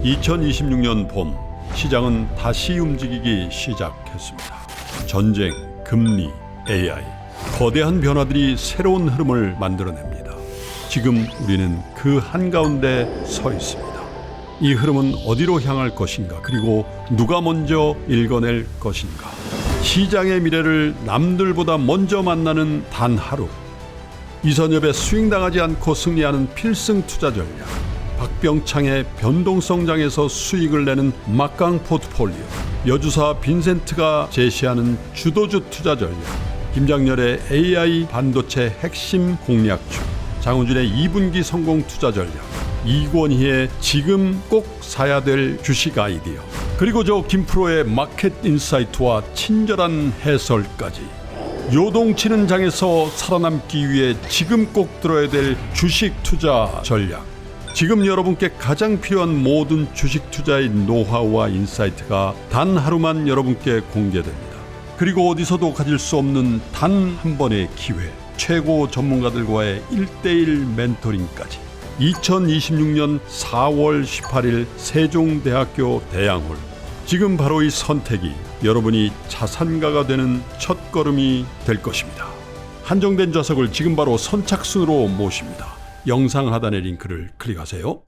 2026년 봄 시장은 다시 움직이기 시작했습니다. 전쟁, 금리, AI, 거대한 변화들이 새로운 흐름을 만들어냅니다. 지금 우리는 그 한가운데 서 있습니다. 이 흐름은 어디로 향할 것인가, 그리고 누가 먼저 읽어낼 것인가. 시장의 미래를 남들보다 먼저 만나는 단 하루. 이선엽의 스윙당하지 않고 승리하는 필승 투자 전략, 박병창의 변동성장에서 수익을 내는 막강 포트폴리오, 여주사 빈센트가 제시하는 주도주 투자 전략, 김장렬의 AI 반도체 핵심 공략주, 장훈준의 2분기 성공 투자 전략, 이권희의 지금 꼭 사야 될 주식 아이디어, 그리고 저 김프로의 마켓 인사이트와 친절한 해설까지. 요동치는 장에서 살아남기 위해 지금 꼭 들어야 될 주식 투자 전략. 지금 여러분께 가장 필요한 모든 주식 투자의 노하우와 인사이트가 단 하루만 여러분께 공개됩니다. 그리고 어디서도 가질 수 없는 단 한 번의 기회, 최고 전문가들과의 1:1 멘토링까지. 2026년 4월 18일 세종대학교 대양홀. 지금 바로 이 선택이 여러분이 자산가가 되는 첫걸음이 될 것입니다. 한정된 좌석을 지금 바로 선착순으로 모십니다. 영상 하단의 링크를 클릭하세요.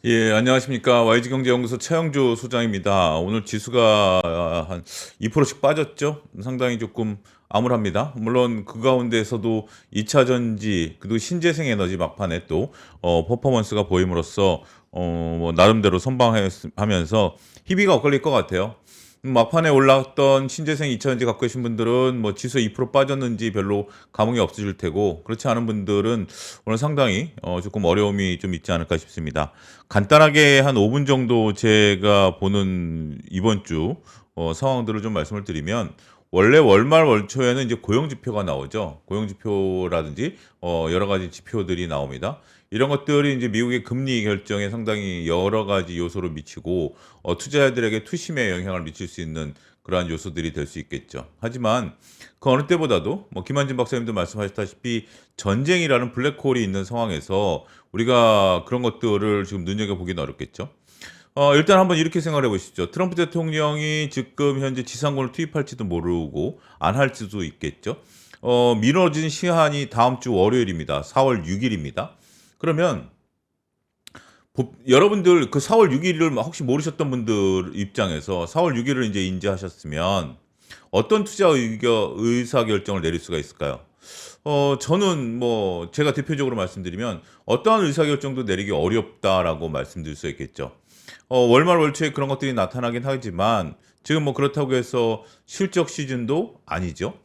예, 안녕하십니까. YG경제연구소 최영주 소장입니다. 오늘 지수가 한 2%씩 빠졌죠. 상당히 조금 암울합니다. 물론 그 가운데에서도 2차 전지 그리고 신재생 에너지 막판에 또 퍼포먼스가 보임으로써 나름대로 선방하면서 희비가 엇갈릴 것 같아요. 막판에 올랐던 신재생 2차전지 갖고 계신 분들은 뭐 지수 2% 빠졌는지 별로 감흥이 없으실 테고, 그렇지 않은 분들은 오늘 상당히 조금 어려움이 좀 있지 않을까 싶습니다. 간단하게 한 5분 정도 제가 보는 이번 주 상황들을 좀 말씀을 드리면, 원래 월말 월초에는 이제 고용 지표가 나오죠. 고용 지표라든지 여러 가지 지표들이 나옵니다. 이런 것들이 이제 미국의 금리 결정에 상당히 여러 가지 요소를 미치고 투자자들에게 투심에 영향을 미칠 수 있는 그러한 요소들이 될 수 있겠죠. 하지만 그 어느 때보다도 김한진 박사님도 말씀하셨다시피 전쟁이라는 블랙홀이 있는 상황에서 우리가 그런 것들을 지금 눈여겨보기는 어렵겠죠. 일단 한번 이렇게 생각해 보시죠. 트럼프 대통령이 지금 현재 지상군을 투입할지도 모르고 안 할지도 있겠죠. 미뤄진 시한이 다음 주 월요일입니다. 4월 6일입니다. 그러면 여러분들 그 4월 6일을 혹시 모르셨던 분들 입장에서 4월 6일을 이제 인지하셨으면 어떤 투자 의사 결정을 내릴 수가 있을까요? 저는 제가 대표적으로 말씀드리면 어떠한 의사 결정도 내리기 어렵다라고 말씀드릴 수 있겠죠. 월말 월초에 그런 것들이 나타나긴 하지만 지금 그렇다고 해서 실적 시즌도 아니죠.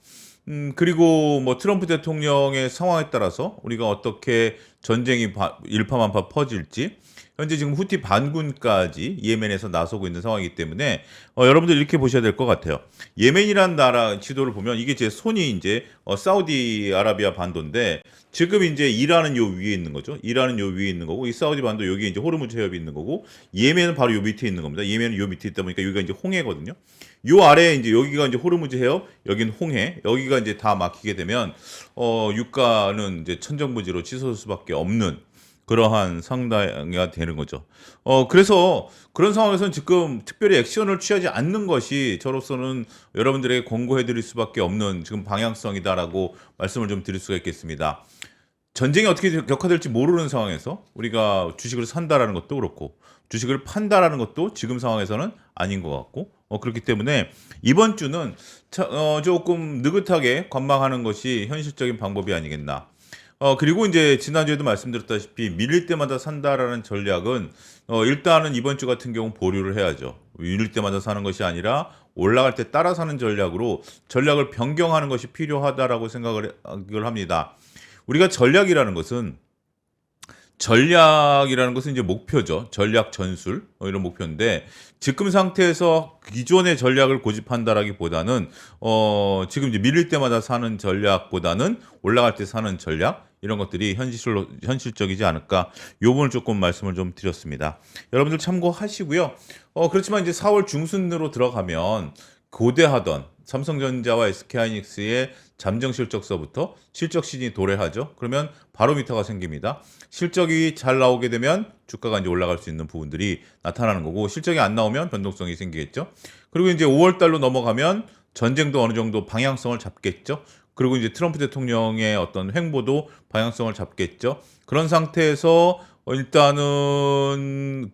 그리고 트럼프 대통령의 상황에 따라서 우리가 어떻게 전쟁이 일파만파 퍼질지, 현재 지금 후티 반군까지 예멘에서 나서고 있는 상황이기 때문에 여러분들 이렇게 보셔야 될 것 같아요. 예멘이란 나라 지도를 보면 이게 제 손이 이제 사우디아라비아 반도인데, 지금 이제 이란은 요 위에 있는 거죠. 이란은 요 위에 있는 거고, 이 사우디 반도 여기 이제 호르무즈 해협이 있는 거고, 예멘은 바로 요 밑에 있는 겁니다. 예멘은 요 밑에 있다 보니까 여기가 이제 홍해거든요. 요 아래에 이제 여기가 이제 호르무즈 해협, 여긴 홍해, 여기가 이제 다 막히게 되면 유가는 이제 천정부지로 치솟을 수밖에 없는 그러한 상당히가 되는 거죠. 그래서 그런 상황에서는 지금 특별히 액션을 취하지 않는 것이 저로서는 여러분들에게 권고해 드릴 수밖에 없는 지금 방향성이다라고 말씀을 좀 드릴 수가 있겠습니다. 전쟁이 어떻게 격화될지 모르는 상황에서 우리가 주식을 산다라는 것도 그렇고 주식을 판다라는 것도 지금 상황에서는 아닌 것 같고, 그렇기 때문에 이번 주는 조금 느긋하게 관망하는 것이 현실적인 방법이 아니겠나. 그리고 이제 지난주에도 말씀드렸다시피 밀릴 때마다 산다라는 전략은 일단은 이번 주 같은 경우 보류를 해야죠. 밀릴 때마다 사는 것이 아니라 올라갈 때 따라 사는 전략으로 전략을 변경하는 것이 필요하다라고 생각을 합니다. 우리가 전략이라는 것은 이제 목표죠. 전략 전술 이런 목표인데, 지금 상태에서 기존의 전략을 고집한다라기보다는 지금 이제 밀릴 때마다 사는 전략보다는 올라갈 때 사는 전략, 이런 것들이 현실적이지 않을까, 요 부분을 조금 말씀을 좀 드렸습니다. 여러분들 참고하시고요. 그렇지만 이제 4월 중순으로 들어가면 고대하던 삼성전자와 SK하이닉스의 잠정 실적서부터 실적 시즌이 도래하죠. 그러면 바로미터가 생깁니다. 실적이 잘 나오게 되면 주가가 이제 올라갈 수 있는 부분들이 나타나는 거고, 실적이 안 나오면 변동성이 생기겠죠. 그리고 이제 5월 달로 넘어가면 전쟁도 어느 정도 방향성을 잡겠죠. 그리고 이제 트럼프 대통령의 어떤 행보도 방향성을 잡겠죠. 그런 상태에서 일단은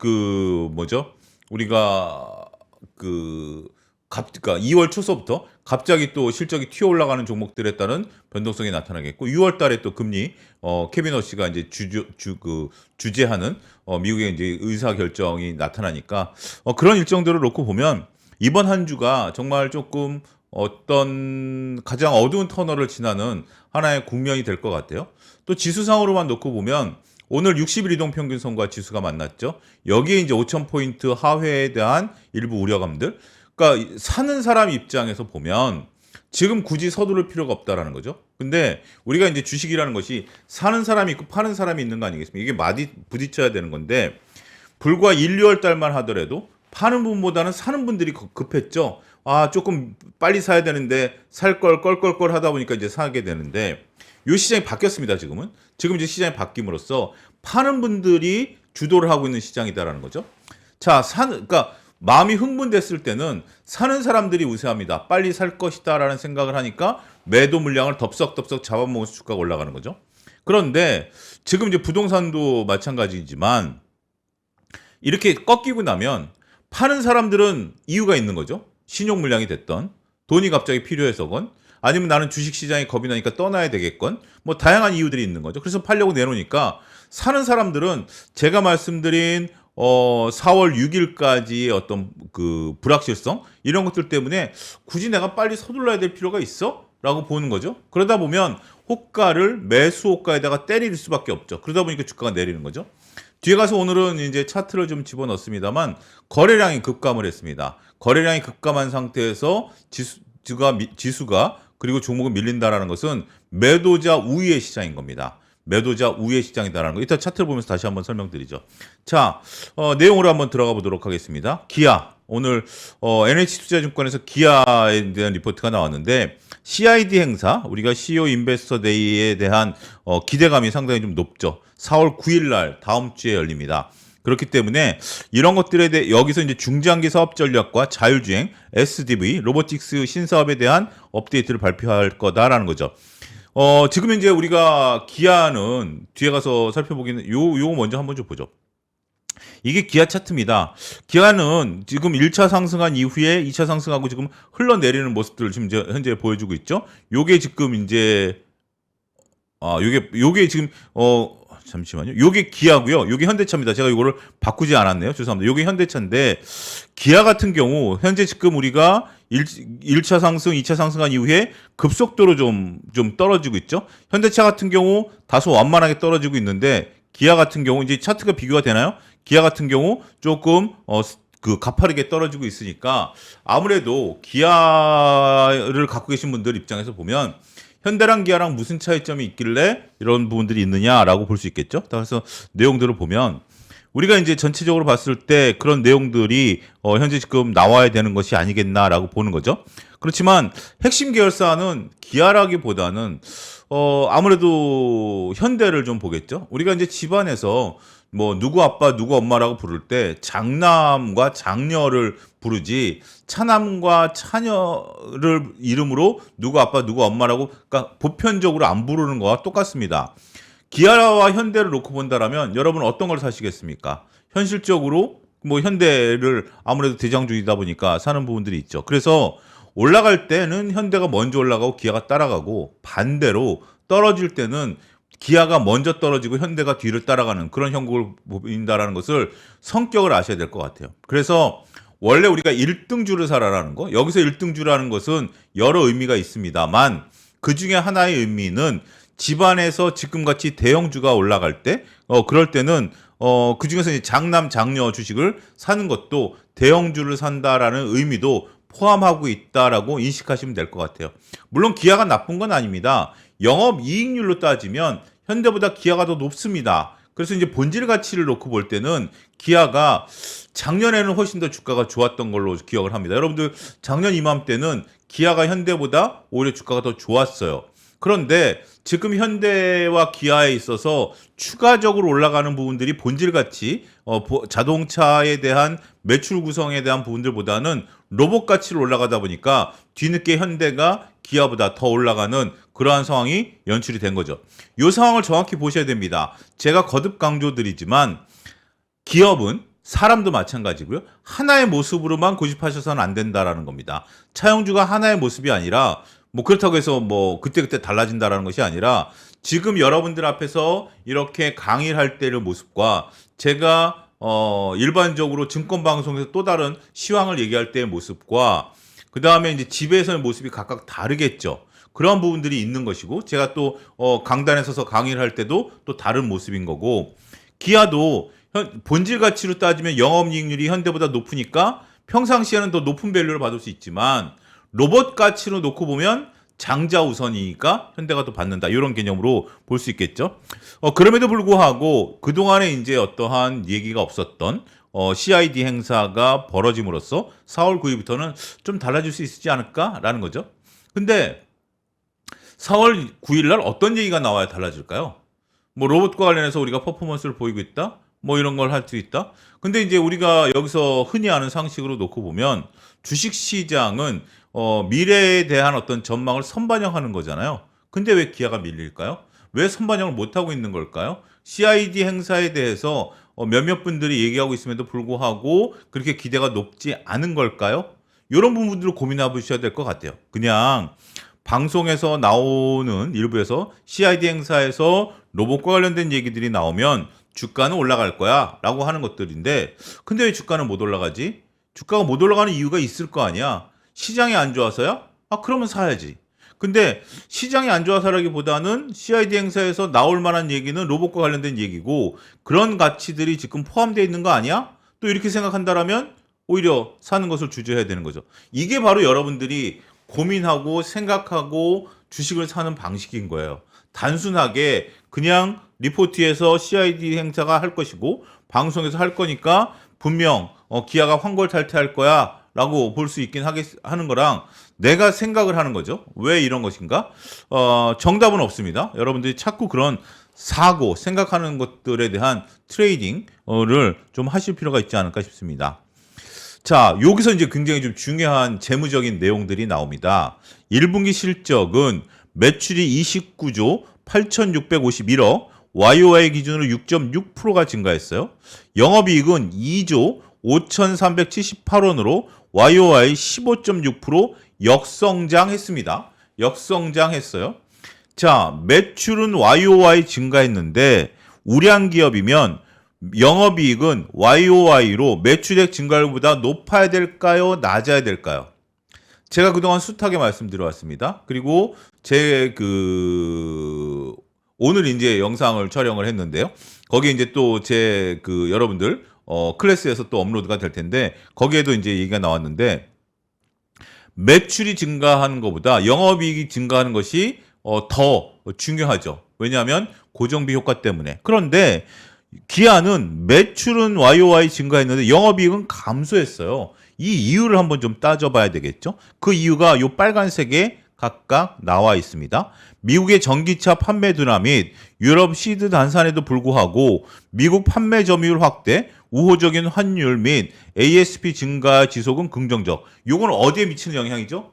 우리가 그러니까 2월 초서부터 갑자기 또 실적이 튀어 올라가는 종목들에 따른 변동성이 나타나겠고, 6월 달에 또 금리 케빈 허씨가 이제 주재하는 미국의 이제 의사 결정이 나타나니까 그런 일정들을 놓고 보면 이번 한 주가 정말 조금 어떤 가장 어두운 터널을 지나는 하나의 국면이 될 것 같아요. 또 지수상으로만 놓고 보면 오늘 60일 이동 평균 선과 지수가 만났죠. 여기에 이제 5,000포인트 하회에 대한 일부 우려감들. 그러니까 사는 사람 입장에서 보면 지금 굳이 서두를 필요가 없다라는 거죠. 근데 우리가 이제 주식이라는 것이 사는 사람이 있고 파는 사람이 있는 거 아니겠습니까? 이게 마디 부딪혀야 되는 건데, 불과 1, 2월 달만 하더라도 파는 분보다는 사는 분들이 급했죠. 아, 조금 빨리 사야 되는데 살 걸 껄껄껄 하다 보니까 이제 사게 되는데, 이 시장이 바뀌었습니다. 지금 이제 시장이 바뀜으로써 파는 분들이 주도를 하고 있는 시장이다라는 거죠. 자, 그러니까 마음이 흥분됐을 때는 사는 사람들이 우세합니다. 빨리 살 것이다라는 생각을 하니까 매도 물량을 덥석덥석 잡아먹어서 주가가 올라가는 거죠. 그런데 지금 이제 부동산도 마찬가지지만 이렇게 꺾이고 나면 파는 사람들은 이유가 있는 거죠. 신용 물량이 됐던, 돈이 갑자기 필요해서건, 아니면 나는 주식시장에 겁이 나니까 떠나야 되겠건, 뭐 다양한 이유들이 있는 거죠. 그래서 팔려고 내놓으니까 사는 사람들은 제가 말씀드린 4월 6일까지의 어떤 그 불확실성, 이런 것들 때문에 굳이 내가 빨리 서둘러야 될 필요가 있어? 라고 보는 거죠. 그러다 보면 호가를 매수 호가에다가 때릴 수밖에 없죠. 그러다 보니까 주가가 내리는 거죠. 뒤에 가서 오늘은 이제 차트를 좀 집어넣습니다만 거래량이 급감을 했습니다. 거래량이 급감한 상태에서 지수가 그리고 종목은 밀린다라는 것은 매도자 우위의 시장인 겁니다. 매도자 우위의 시장이다라는 거. 이따 차트를 보면서 다시 한번 설명드리죠. 자, 내용으로 한번 들어가 보도록 하겠습니다. 기아. 오늘 NH투자증권에서 기아에 대한 리포트가 나왔는데, CID 행사, 우리가 CEO 인베스터 데이에 대한 기대감이 상당히 좀 높죠. 4월 9일 날 다음 주에 열립니다. 그렇기 때문에 이런 것들에 대해 여기서 이제 중장기 사업 전략과 자율주행, SDV, 로보틱스 신사업에 대한 업데이트를 발표할 거다라는 거죠. 지금 이제 우리가 기아는 뒤에 가서 살펴보기는 요거 먼저 한번 좀 보죠. 이게 기아 차트입니다. 기아는 지금 1차 상승한 이후에 2차 상승하고 지금 흘러내리는 모습들을 지금 현재 보여주고 있죠. 요게 지금 이제 요게 지금 잠시만요. 요게 기아고요. 요게 현대차입니다. 제가 요거를 바꾸지 않았네요. 죄송합니다. 요게 현대차인데, 기아 같은 경우 현재 지금 우리가 1차 상승, 2차 상승한 이후에 급속도로 좀 떨어지고 있죠. 현대차 같은 경우 다소 완만하게 떨어지고 있는데, 기아 같은 경우 이제 차트가 비교가 되나요? 기아 같은 경우 조금 가파르게 떨어지고 있으니까, 아무래도 기아를 갖고 계신 분들 입장에서 보면 현대랑 기아랑 무슨 차이점이 있길래 이런 부분들이 있느냐라고 볼 수 있겠죠. 그래서 내용들을 보면 우리가 이제 전체적으로 봤을 때 그런 내용들이 현재 지금 나와야 되는 것이 아니겠나라고 보는 거죠. 그렇지만 핵심 계열사는 기아라기보다는 아무래도 현대를 좀 보겠죠. 우리가 이제 집안에서 뭐 누구 아빠 누구 엄마라고 부를 때 장남과 장녀를 부르지 차남과 차녀를 이름으로 누구 아빠 누구 엄마라고, 그러니까 보편적으로 안 부르는 거와 똑같습니다. 기아와 현대를 놓고 본다라면 여러분 어떤 걸 사시겠습니까? 현실적으로 뭐 현대를 아무래도 대장주이다 보니까 사는 부분들이 있죠. 그래서 올라갈 때는 현대가 먼저 올라가고 기아가 따라가고, 반대로 떨어질 때는 기아가 먼저 떨어지고 현대가 뒤를 따라가는 그런 형국을 보인다라는 것을 성격을 아셔야 될 것 같아요. 그래서 원래 우리가 1등주를 사라라는 거, 여기서 1등주라는 것은 여러 의미가 있습니다만 그 중에 하나의 의미는 집안에서 지금같이 대형주가 올라갈 때 그럴 때는 그 중에서 이제 장남 장녀 주식을 사는 것도 대형주를 산다라는 의미도 포함하고 있다라고 인식하시면 될 것 같아요. 물론 기아가 나쁜 건 아닙니다. 영업이익률로 따지면 현대보다 기아가 더 높습니다. 그래서 이제 본질 가치를 놓고 볼 때는 기아가 작년에는 훨씬 더 주가가 좋았던 걸로 기억을 합니다. 여러분들 작년 이맘때는 기아가 현대보다 오히려 주가가 더 좋았어요. 그런데 지금 현대와 기아에 있어서 추가적으로 올라가는 부분들이 본질같이 자동차에 대한 매출 구성에 대한 부분들보다는 로봇 가치로 올라가다 보니까 뒤늦게 현대가 기아보다 더 올라가는 그러한 상황이 연출이 된 거죠. 이 상황을 정확히 보셔야 됩니다. 제가 거듭 강조드리지만 기업은 사람도 마찬가지고요. 하나의 모습으로만 고집하셔서는 안 된다라는 겁니다. 차용주가 하나의 모습이 아니라 뭐 그렇다고 해서 뭐 그때그때 달라진다라는 것이 아니라 지금 여러분들 앞에서 이렇게 강의를 할 때의 모습과 제가 일반적으로 증권 방송에서 또 다른 시황을 얘기할 때의 모습과 그 다음에 이제 집에서의 모습이 각각 다르겠죠. 그런 부분들이 있는 것이고 제가 또 강단에 서서 강의를 할 때도 또 다른 모습인 거고 기아도 본질 가치로 따지면 영업이익률이 현대보다 높으니까 평상시에는 더 높은 밸류를 받을 수 있지만 로봇 가치로 놓고 보면 장자 우선이니까 현대가 더 받는다. 이런 개념으로 볼 수 있겠죠. 그럼에도 불구하고 그동안에 이제 어떠한 얘기가 없었던 CID 행사가 벌어짐으로써 4월 9일부터는 좀 달라질 수 있지 않을까라는 거죠. 근데 4월 9일 날 어떤 얘기가 나와야 달라질까요? 뭐 로봇과 관련해서 우리가 퍼포먼스를 보이고 있다? 뭐 이런 걸 할 수 있다? 근데 이제 우리가 여기서 흔히 아는 상식으로 놓고 보면 주식 시장은 미래에 대한 어떤 전망을 선반영하는 거잖아요. 근데 왜 기아가 밀릴까요? 왜 선반영을 못하고 있는 걸까요? CID 행사에 대해서 몇몇 분들이 얘기하고 있음에도 불구하고 그렇게 기대가 높지 않은 걸까요? 이런 부분들을 고민해 보셔야 될 것 같아요. 그냥 방송에서 나오는 일부에서 CID 행사에서 로봇과 관련된 얘기들이 나오면 주가는 올라갈 거야 라고 하는 것들인데 근데 왜 주가는 못 올라가지? 주가가 못 올라가는 이유가 있을 거 아니야. 시장이 안 좋아서야? 그러면 사야지. 근데 시장이 안 좋아서라기보다는 CID 행사에서 나올 만한 얘기는 로봇과 관련된 얘기고 그런 가치들이 지금 포함되어 있는 거 아니야? 또 이렇게 생각한다라면 오히려 사는 것을 주저해야 되는 거죠. 이게 바로 여러분들이 고민하고 생각하고 주식을 사는 방식인 거예요. 단순하게 그냥 리포트에서 CID 행사가 할 것이고 방송에서 할 거니까 분명 기아가 환골탈퇴할 거야 라고 볼 수 있긴 하는 거랑 내가 생각을 하는 거죠. 왜 이런 것인가? 정답은 없습니다. 여러분들이 자꾸 그런 사고, 생각하는 것들에 대한 트레이딩을 좀 하실 필요가 있지 않을까 싶습니다. 자, 여기서 이제 굉장히 좀 중요한 재무적인 내용들이 나옵니다. 1분기 실적은 매출이 29조 8,651억, YOY 기준으로 6.6%가 증가했어요. 영업이익은 2조 5,378원으로 YOY 15.6% 역성장했습니다. 역성장했어요. 자, 매출은 YOY 증가했는데 우량 기업이면 영업이익은 YOY로 매출액 증가율보다 높아야 될까요? 낮아야 될까요? 제가 그동안 숱하게 말씀드려왔습니다. 그리고 오늘 이제 영상을 촬영을 했는데요. 거기에 이제 또 여러분들 클래스에서 또 업로드가 될 텐데 거기에도 이제 얘기가 나왔는데 매출이 증가하는 것보다 영업이익이 증가하는 것이 더 중요하죠. 왜냐하면 고정비 효과 때문에. 그런데 기아는 매출은 YOY 증가했는데 영업이익은 감소했어요. 이 이유를 한번 좀 따져봐야 되겠죠. 그 이유가 요 빨간색에 각각 나와 있습니다. 미국의 전기차 판매 둔화 및 유럽 시드 단산에도 불구하고 미국 판매 점유율 확대, 우호적인 환율 및 ASP 증가 지속은 긍정적. 요건 어디에 미치는 영향이죠?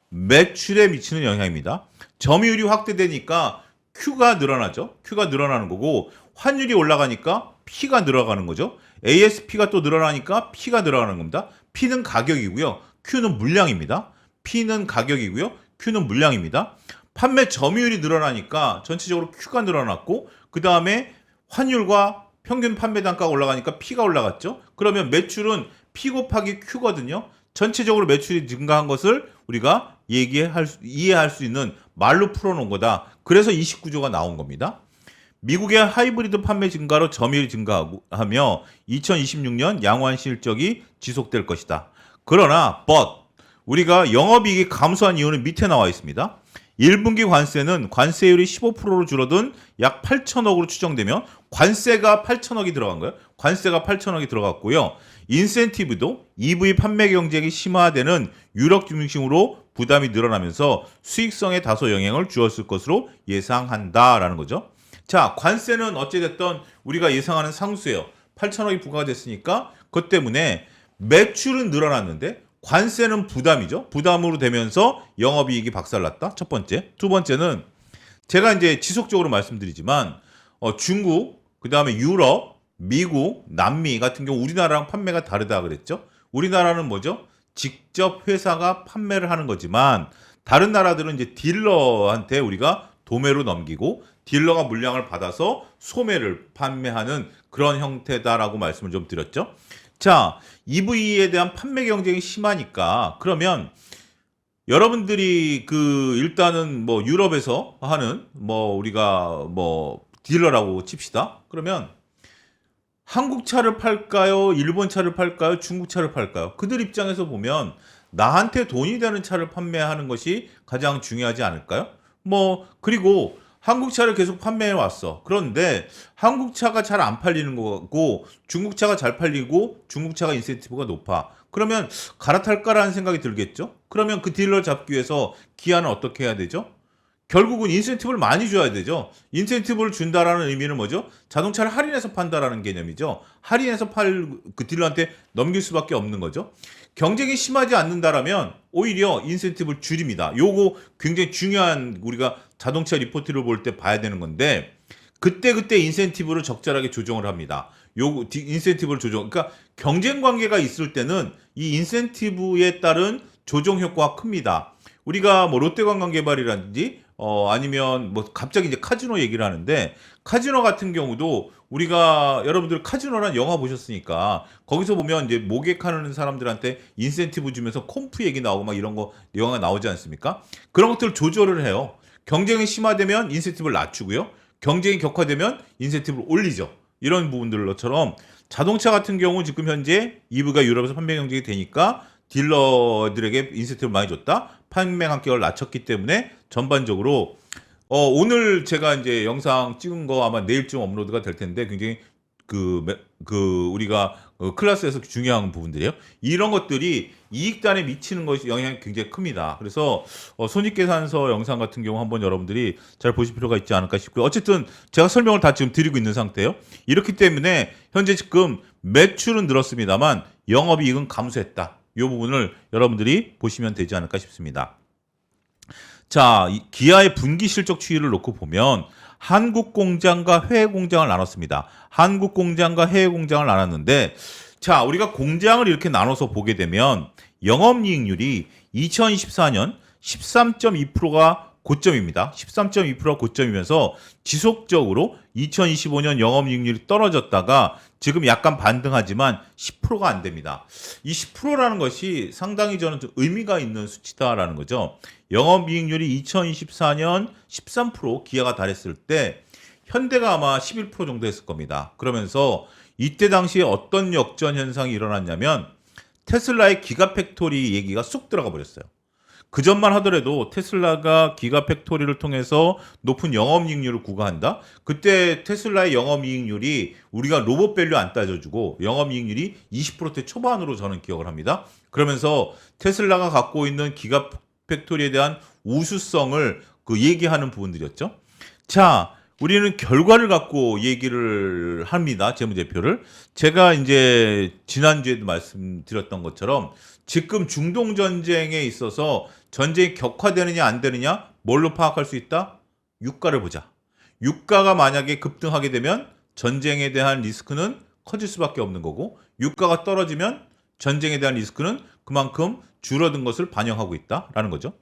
매출에 미치는 영향입니다. 점유율이 확대되니까 Q가 늘어나죠. Q가 늘어나는 거고 환율이 올라가니까 P가 늘어가는 거죠. ASP가 또 늘어나니까 P가 늘어가는 겁니다. P는 가격이고요. Q는 물량입니다. P는 가격이고요. Q는 물량입니다. 판매 점유율이 늘어나니까 전체적으로 Q가 늘어났고 그 다음에 환율과 평균 판매 단가가 올라가니까 P가 올라갔죠. 그러면 매출은 P 곱하기 Q거든요. 전체적으로 매출이 증가한 것을 우리가 이해할 수 있는 말로 풀어놓은 거다. 그래서 29조가 나온 겁니다. 미국의 하이브리드 판매 증가로 점유율이 증가하며 2026년 양호한 실적이 지속될 것이다. 그러나 우리가 영업이익이 감소한 이유는 밑에 나와 있습니다. 1분기 관세는 관세율이 15%로 줄어든 약 8천억으로 추정되며 관세가 8천억이 들어간 거예요. 관세가 8천억이 들어갔고요. 인센티브도 EV 판매 경쟁이 심화되는 유럽 중심으로 부담이 늘어나면서 수익성에 다소 영향을 주었을 것으로 예상한다라는 거죠. 자, 관세는 어찌됐든 우리가 예상하는 상수예요. 8천억이 부과가 됐으니까 그것 때문에 매출은 늘어났는데 관세는 부담이죠. 부담으로 되면서 영업이익이 박살났다. 첫 번째. 두 번째는 제가 이제 지속적으로 말씀드리지만 중국, 그 다음에 유럽, 미국, 남미 같은 경우 우리나라랑 판매가 다르다 그랬죠. 우리나라는 뭐죠? 직접 회사가 판매를 하는 거지만 다른 나라들은 이제 딜러한테 우리가 도매로 넘기고 딜러가 물량을 받아서 소매를 판매하는 그런 형태다라고 말씀을 좀 드렸죠. 자, EV에 대한 판매 경쟁이 심하니까 그러면 여러분들이 일단은 뭐 유럽에서 하는 뭐 우리가 뭐 딜러라고 칩시다. 그러면 한국 차를 팔까요? 일본 차를 팔까요? 중국 차를 팔까요? 그들 입장에서 보면 나한테 돈이 되는 차를 판매하는 것이 가장 중요하지 않을까요? 뭐 그리고 한국 차를 계속 판매해 왔어. 그런데 한국 차가 잘 안 팔리는 거고 중국 차가 잘 팔리고 중국 차가 인센티브가 높아. 그러면 갈아탈까라는 생각이 들겠죠? 그러면 그 딜러 잡기 위해서 기아는 어떻게 해야 되죠? 결국은 인센티브를 많이 줘야 되죠. 인센티브를 준다라는 의미는 뭐죠? 자동차를 할인해서 판다라는 개념이죠. 할인해서 그 딜러한테 넘길 수밖에 없는 거죠. 경쟁이 심하지 않는다라면 오히려 인센티브를 줄입니다. 요거 굉장히 중요한 우리가 자동차 리포트를 볼 때 봐야 되는 건데 그때 인센티브를 적절하게 조정을 합니다. 요거 인센티브를 조정. 그러니까 경쟁 관계가 있을 때는 이 인센티브에 따른 조정 효과가 큽니다. 우리가 뭐 롯데관광개발이라든지 아니면 뭐 갑자기 이제 카지노 얘기를 하는데 카지노 같은 경우도 우리가 여러분들 카지노란 영화 보셨으니까 거기서 보면 이제 모객하는 사람들한테 인센티브 주면서 콤프 얘기 나오고 막 이런 거 영화가 나오지 않습니까? 그런 것들을 조절을 해요. 경쟁이 심화되면 인센티브를 낮추고요. 경쟁이 격화되면 인센티브를 올리죠. 이런 부분들처럼 자동차 같은 경우 지금 현재 EV가 유럽에서 판매 경쟁이 되니까 딜러들에게 인센티브를 많이 줬다. 판매 간격을 낮췄기 때문에 전반적으로 오늘 제가 이제 영상 찍은 거 아마 내일쯤 업로드가 될 텐데 굉장히 우리가 클래스에서 중요한 부분들이에요. 이런 것들이 이익단에 미치는 것이 영향이 굉장히 큽니다. 그래서 손익계산서 영상 같은 경우 한번 여러분들이 잘 보실 필요가 있지 않을까 싶고요. 어쨌든 제가 설명을 다 지금 드리고 있는 상태예요. 이렇기 때문에 현재 지금 매출은 늘었습니다만 영업이익은 감소했다. 이 부분을 여러분들이 보시면 되지 않을까 싶습니다. 자, 기아의 분기 실적 추이를 놓고 보면 한국 공장과 해외 공장을 나눴습니다. 한국 공장과 해외 공장을 나눴는데 자, 우리가 공장을 이렇게 나눠서 보게 되면 영업이익률이 2024년 13.2%가 고점입니다. 13.2%가 고점이면서 지속적으로 2025년 영업이익률이 떨어졌다가 지금 약간 반등하지만 10%가 안 됩니다. 이 10%라는 것이 상당히 저는 좀 의미가 있는 수치다라는 거죠. 영업이익률이 2024년 13% 기아가 달했을 때 현대가 아마 11% 정도 했을 겁니다. 그러면서 이때 당시에 어떤 역전 현상이 일어났냐면 테슬라의 기가팩토리 얘기가 쏙 들어가 버렸어요. 그 전만 하더라도 테슬라가 기가팩토리를 통해서 높은 영업이익률을 구가한다. 그때 테슬라의 영업이익률이 우리가 로봇밸류 안 따져주고 영업이익률이 20%대 초반으로 저는 기억을 합니다. 그러면서 테슬라가 갖고 있는 기가팩토리에 대한 우수성을 얘기하는 부분들이었죠. 자, 우리는 결과를 갖고 얘기를 합니다. 재무제표를. 제가 이제 지난주에도 말씀드렸던 것처럼 지금 중동 전쟁에 있어서 전쟁이 격화되느냐 안 되느냐 뭘로 파악할 수 있다? 유가를 보자. 유가가 만약에 급등하게 되면 전쟁에 대한 리스크는 커질 수밖에 없는 거고 유가가 떨어지면 전쟁에 대한 리스크는 그만큼 줄어든 것을 반영하고 있다라는 거죠.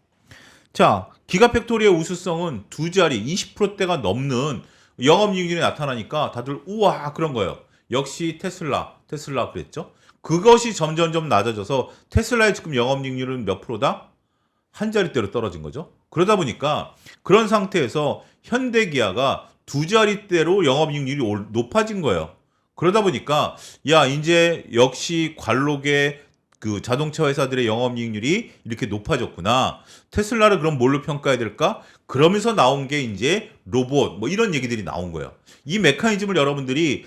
자, 기가팩토리의 우수성은 두 자리 20%대가 넘는 영업이익률이 나타나니까 다들 우와 그런 거예요. 역시 테슬라 그랬죠. 그것이 점점점 낮아져서 테슬라의 지금 영업이익률은 몇 프로다? 한 자릿대로 떨어진 거죠. 그러다 보니까 그런 상태에서 현대기아가 두 자릿대로 영업이익률이 높아진 거예요. 그러다 보니까 야 이제 역시 관록의 그 자동차 회사들의 영업이익률이 이렇게 높아졌구나. 테슬라를 그럼 뭘로 평가해야 될까? 그러면서 나온 게 이제 로봇 뭐 이런 얘기들이 나온 거예요. 이 메커니즘을 여러분들이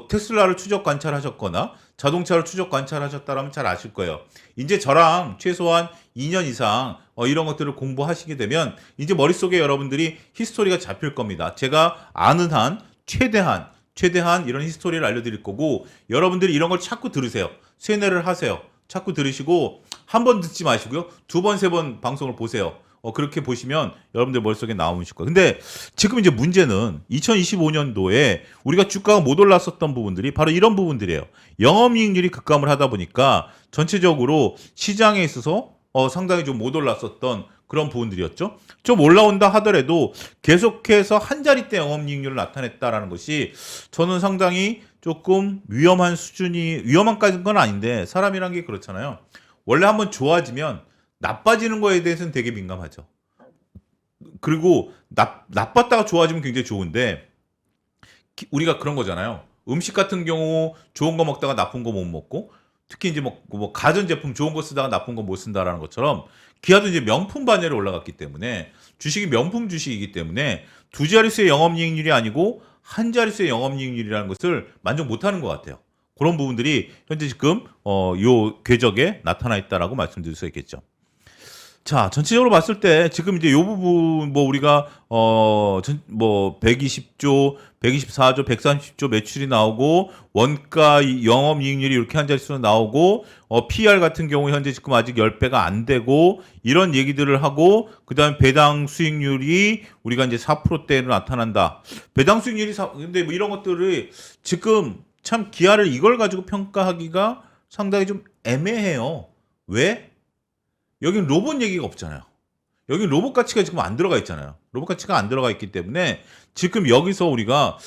테슬라를 추적 관찰하셨거나 자동차를 추적 관찰하셨다라면 잘 아실 거예요. 이제 저랑 최소한 2년 이상 이런 것들을 공부하시게 되면 이제 머릿속에 여러분들이 히스토리가 잡힐 겁니다. 제가 아는 한 최대한 이런 히스토리를 알려드릴 거고 여러분들이 이런 걸 자꾸 들으세요. 세뇌를 하세요. 자꾸 들으시고 한 번 듣지 마시고요. 두 번, 세 번 방송을 보세요. 그렇게 보시면 여러분들 머릿속에 나오실 거예요. 근데 지금 이제 문제는 2025년도에 우리가 주가가 못 올랐었던 부분들이 바로 이런 부분들이에요. 영업이익률이 급감을 하다 보니까 전체적으로 시장에 있어서 상당히 좀 못 올랐었던 그런 부분들이었죠. 좀 올라온다 하더라도 계속해서 한 자릿대 영업이익률을 나타냈다라는 것이 저는 상당히 조금 위험한까지는 건 아닌데 사람이란 게 그렇잖아요. 원래 한번 좋아지면 나빠지는 거에 대해서는 되게 민감하죠. 그리고 나빴다가 좋아지면 굉장히 좋은데 우리가 그런 거잖아요. 음식 같은 경우 좋은 거 먹다가 나쁜 거 못 먹고 특히 이제 뭐 가전제품 좋은 거 쓰다가 나쁜 거 못 쓴다라는 것처럼 기아도 이제 명품 반열에 올라갔기 때문에 주식이 명품 주식이기 때문에 두 자릿수의 영업이익률이 아니고 한 자릿수의 영업이익률이라는 것을 만족 못하는 것 같아요. 그런 부분들이 현재 지금 요 궤적에 나타나 있다라고 말씀드릴 수 있겠죠. 자, 전체적으로 봤을 때 지금 이제 요 부분 뭐 우리가 뭐 120조, 124조, 130조 매출이 나오고 원가 영업이익률이 이렇게 한 자릿수로 나오고 PR 같은 경우 현재 지금 아직 10배가 안 되고 이런 얘기들을 하고 그다음에 배당 수익률이 우리가 이제 4%대로 나타난다. 배당 수익률이 근데 뭐 이런 것들을 지금 참 기아를 이걸 가지고 평가하기가 상당히 좀 애매해요. 왜? 여긴 로봇 얘기가 없잖아요. 여긴 로봇 가치가 지금 안 들어가 있잖아요. 로봇 가치가 안 들어가 있기 때문에 지금 여기서 우리가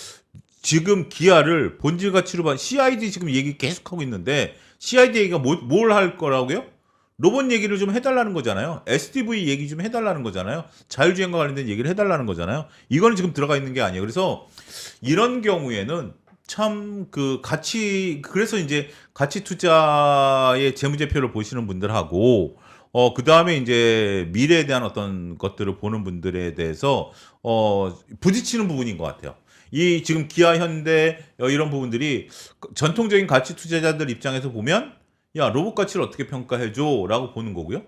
지금 기아를 본질 가치로 CID 지금 얘기 계속하고 있는데 CID 얘기가 뭘 할 거라고요? 로봇 얘기를 좀 해달라는 거잖아요. SDV 얘기 좀 해달라는 거잖아요. 자율주행과 관련된 얘기를 해달라는 거잖아요. 이거는 지금 들어가 있는 게 아니에요. 그래서 이런 경우에는 참 그래서 이제 가치 투자의 재무제표를 보시는 분들하고 그 다음에 이제 미래에 대한 어떤 것들을 보는 분들에 대해서, 부딪히는 부분인 것 같아요. 이 지금 기아, 현대, 이런 부분들이 전통적인 가치 투자자들 입장에서 보면, 야, 로봇 가치를 어떻게 평가해줘? 라고 보는 거고요.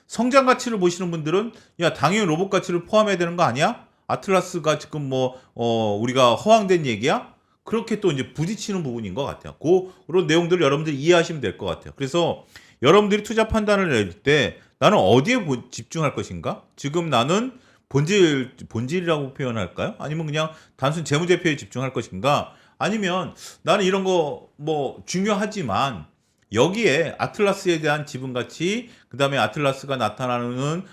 성장 가치를 보시는 분들은, 야, 당연히 로봇 가치를 포함해야 되는 거 아니야? 아틀라스가 지금 우리가 허황된 얘기야? 그렇게 또 이제 부딪히는 부분인 것 같아요. 그런 내용들을 여러분들이 이해하시면 될 것 같아요. 그래서 여러분들이 투자 판단을 낼 때 나는 어디에 집중할 것인가? 지금 나는 본질이라고 표현할까요? 아니면 그냥 단순 재무제표에 집중할 것인가? 아니면 나는 이런 거 중요하지만 여기에 아틀라스에 대한 지분 가치, 그다음에 아틀라스가 나타나는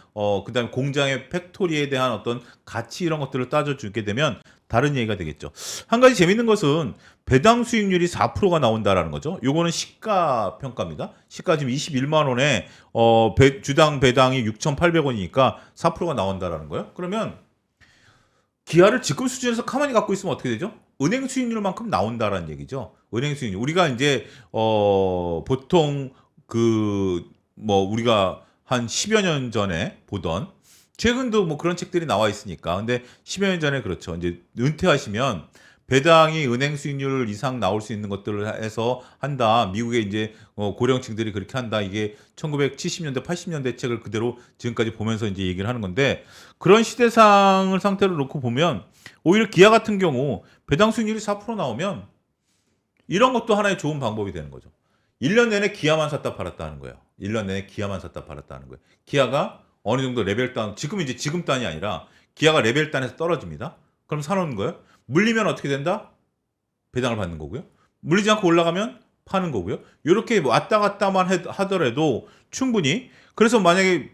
그다음에 공장의 팩토리에 대한 어떤 가치 이런 것들을 따져주게 되면 다른 얘기가 되겠죠. 한 가지 재밌는 것은 배당 수익률이 4%가 나온다라는 거죠. 요거는 시가 평가입니다. 시가 지금 21만 원에 주당 배당이 6,800원이니까 4%가 나온다라는 거예요. 그러면 기아를 지금 수준에서 가만히 갖고 있으면 어떻게 되죠? 은행 수익률만큼 나온다라는 얘기죠. 은행 수익률. 우리가 이제 보통 우리가 한 10여 년 전에 보던 최근도 뭐 그런 책들이 나와 있으니까. 근데 10여 년 전에 그렇죠. 이제 은퇴하시면 배당이 은행 수익률 이상 나올 수 있는 것들을 해서 한다. 미국의 이제 고령층들이 그렇게 한다. 이게 1970년대, 80년대 책을 그대로 지금까지 보면서 이제 얘기를 하는 건데 그런 시대상을 상태로 놓고 보면 오히려 기아 같은 경우 배당 수익률이 4% 나오면 이런 것도 하나의 좋은 방법이 되는 거죠. 1년 내내 기아만 샀다 팔았다 하는 거예요. 1년 내내 기아만 샀다 팔았다 하는 거예요. 기아가 어느 정도 레벨 단, 지금 단이 아니라 기아가 레벨 단에서 떨어집니다. 그럼 사놓는 거예요. 물리면 어떻게 된다? 배당을 받는 거고요. 물리지 않고 올라가면 파는 거고요. 이렇게 왔다 갔다만 하더라도 충분히 그래서 만약에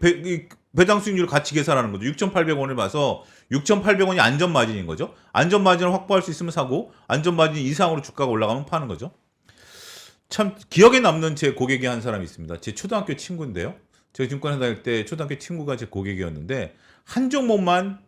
배당 수익률을 같이 계산하는 거죠. 6,800원을 봐서 6,800원이 안전 마진인 거죠. 안전 마진을 확보할 수 있으면 사고 안전 마진 이상으로 주가가 올라가면 파는 거죠. 참 기억에 남는 제 고객이 한 사람이 있습니다. 제 초등학교 친구인데요. 제가 증권회 다닐 때 초등학교 친구가 제 고객이었는데 한 종목만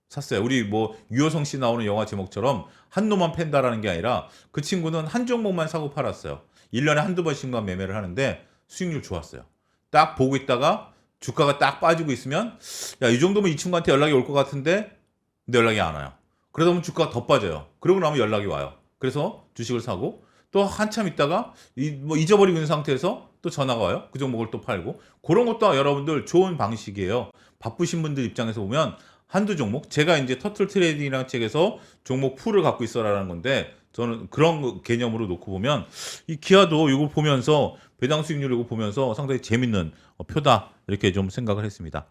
샀어요. 우리 유효성 씨 나오는 영화 제목처럼 한 놈만 팬다라는 게 아니라 그 친구는 한 종목만 사고 팔았어요. 1년에 한두 번씩만 매매를 하는데 수익률 좋았어요. 딱 보고 있다가 주가가 딱 빠지고 있으면 야, 이 정도면 이 친구한테 연락이 올 것 같은데 근데 연락이 안 와요. 그러다 보면 주가가 더 빠져요. 그러고 나면 연락이 와요. 그래서 주식을 사고 또 한참 있다가 잊어버리고 있는 상태에서 또 전화가 와요. 그 종목을 또 팔고 그런 것도 여러분들 좋은 방식이에요. 바쁘신 분들 입장에서 보면 한두 종목 제가 이제 터틀 트레이딩이라는 책에서 종목 풀을 갖고 있어라라는 건데 저는 그런 개념으로 놓고 보면 이 기아도 이거 보면서 배당 수익률 이거 보면서 상당히 재밌는 표다 이렇게 좀 생각을 했습니다.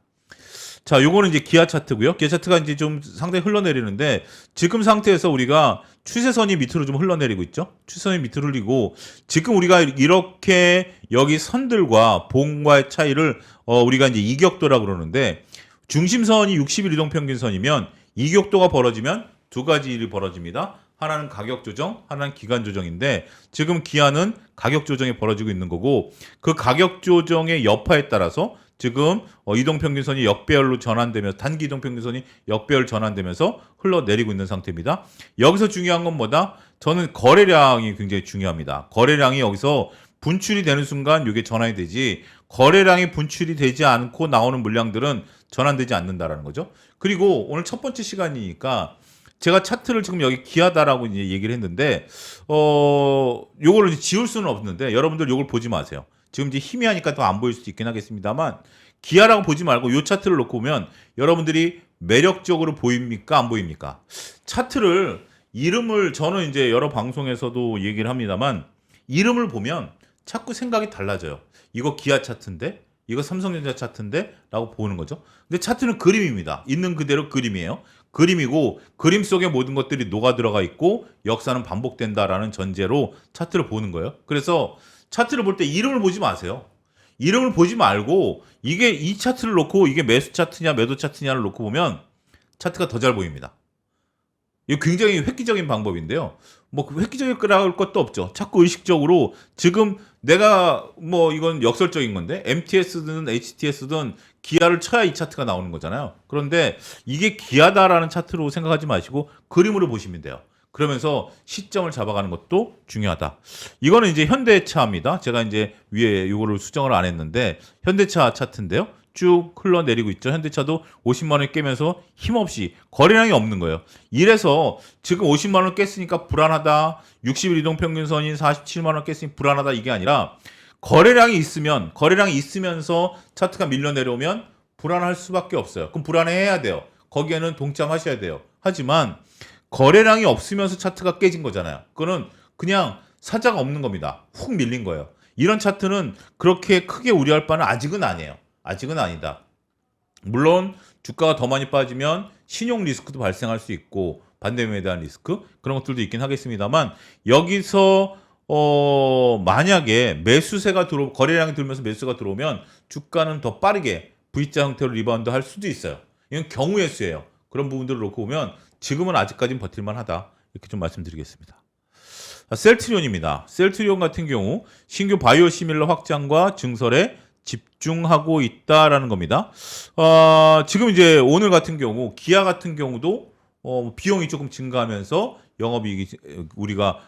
자, 요거는 이제 기아 차트고요. 기아 차트가 이제 좀 상당히 흘러내리는데 지금 상태에서 우리가 추세선이 밑으로 좀 흘러내리고 있죠. 추세선이 밑으로 흘리고 지금 우리가 이렇게 여기 선들과 봉과의 차이를 우리가 이제 이격도라고 그러는데 중심선이 60일 이동평균선이면 이격도가 벌어지면 두 가지 일이 벌어집니다. 하나는 가격 조정, 하나는 기간 조정인데 지금 기아는 가격 조정이 벌어지고 있는 거고 그 가격 조정의 여파에 따라서 지금 이동평균선이 역배열로 전환되면서 단기 이동평균선이 역배열 전환되면서 흘러내리고 있는 상태입니다. 여기서 중요한 건 뭐다? 저는 거래량이 굉장히 중요합니다. 거래량이 여기서 분출이 되는 순간 이게 전환이 되지 거래량이 분출이 되지 않고 나오는 물량들은 전환되지 않는다라는 거죠. 그리고 오늘 첫 번째 시간이니까 제가 차트를 지금 여기 기하다라고 이제 얘기를 했는데 요거를 이제 지울 수는 없는데 여러분들 요걸 보지 마세요. 지금 이제 희미하니까 더 안 보일 수도 있긴 하겠습니다만 기아라고 보지 말고 요 차트를 놓고 보면 여러분들이 매력적으로 보입니까? 안 보입니까? 차트를 이름을 저는 이제 여러 방송에서도 얘기를 합니다만 이름을 보면 자꾸 생각이 달라져요. 이거 기아 차트인데? 이거 삼성전자 차트인데? 라고 보는 거죠. 근데 차트는 그림입니다. 있는 그대로 그림이에요. 그림이고 그림 속에 모든 것들이 녹아 들어가 있고 역사는 반복된다라는 전제로 차트를 보는 거예요. 그래서 차트를 볼 때 이름을 보지 마세요. 이름을 보지 말고 이게 이 차트를 놓고 이게 매수 차트냐 매도 차트냐를 놓고 보면 차트가 더 잘 보입니다. 이거 굉장히 획기적인 방법인데요. 뭐 획기적일 것도 없죠. 자꾸 의식적으로 지금 내가 뭐 이건 역설적인 건데 MTS든 HTS든 기아를 쳐야 이 차트가 나오는 거잖아요. 그런데 이게 기아다라는 차트로 생각하지 마시고 그림으로 보시면 돼요. 그러면서 시점을 잡아가는 것도 중요하다. 이거는 이제 현대차입니다. 제가 이제 위에 이거를 수정을 안 했는데 현대차 차트인데요. 쭉 흘러내리고 있죠. 현대차도 50만 원 깨면서 힘없이 거래량이 없는 거예요. 이래서 지금 50만 원 깼으니까 불안하다. 60일 이동평균선인 47만 원 깼으니 불안하다 이게 아니라 거래량이 있으면서 차트가 밀려 내려오면 불안할 수밖에 없어요. 그럼 불안해해야 돼요. 거기에는 동참하셔야 돼요. 하지만 거래량이 없으면서 차트가 깨진 거잖아요. 그거는 그냥 사자가 없는 겁니다. 훅 밀린 거예요. 이런 차트는 그렇게 크게 우려할 바는 아직은 아니에요. 아직은 아니다. 물론 주가가 더 많이 빠지면 신용 리스크도 발생할 수 있고 반대매에 대한 리스크 그런 것들도 있긴 하겠습니다만 여기서 만약에 매수세가 거래량이 들면서 매수가 들어오면 주가는 더 빠르게 V자 형태로 리바운드 할 수도 있어요. 이건 경우의 수예요. 그런 부분들을 놓고 보면 지금은 아직까지는 버틸만 하다. 이렇게 좀 말씀드리겠습니다. 셀트리온입니다. 셀트리온 같은 경우 신규 바이오시밀러 확장과 증설에 집중하고 있다라는 겁니다. 지금 이제 오늘 같은 경우 기아 같은 경우도 비용이 조금 증가하면서 영업이익이 우리가